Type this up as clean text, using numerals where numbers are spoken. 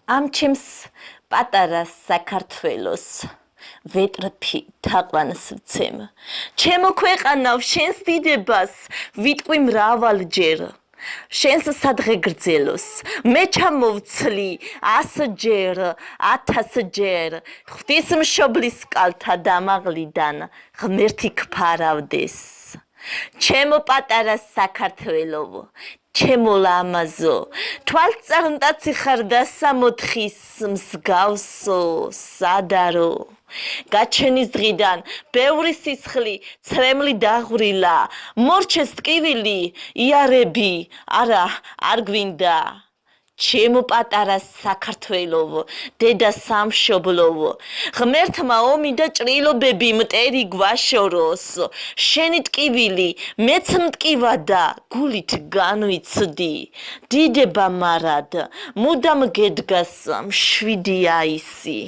ამ ჩემს პატარა საქართველოს ვეტრფი თაყვანს ვცემ ჩემო ქვეყანავ შენს დიდებას ვიტყვი მრავალჯერ შენს სადღე გრძელოს მე ჩამოვცლი 100ჯერ 1000ჯერ ღვთისმშობლის კალთა დამაღლიდან ღმერთი გფარავდეს ჩემო პატარა საქართველო ჩემო ლამაზო თვალწარმტაცი ხარ და სამოთხის მსგავსო სადარო გაჩენის დღიდან ბევრი სისხლი ცრემლი დაღვრილა მორჩეს ტკივილი იარები არა არ გვინდა ჩემო პატარა საქართველო დედა სამშობლო ღმერთმა ომი და ჭრილობები მტერი გვაშოროს შენი ტკივილი მეც მტკივა და გულით განვიცდი დიდება მარად მუდამ გედგას მშვიდი აისი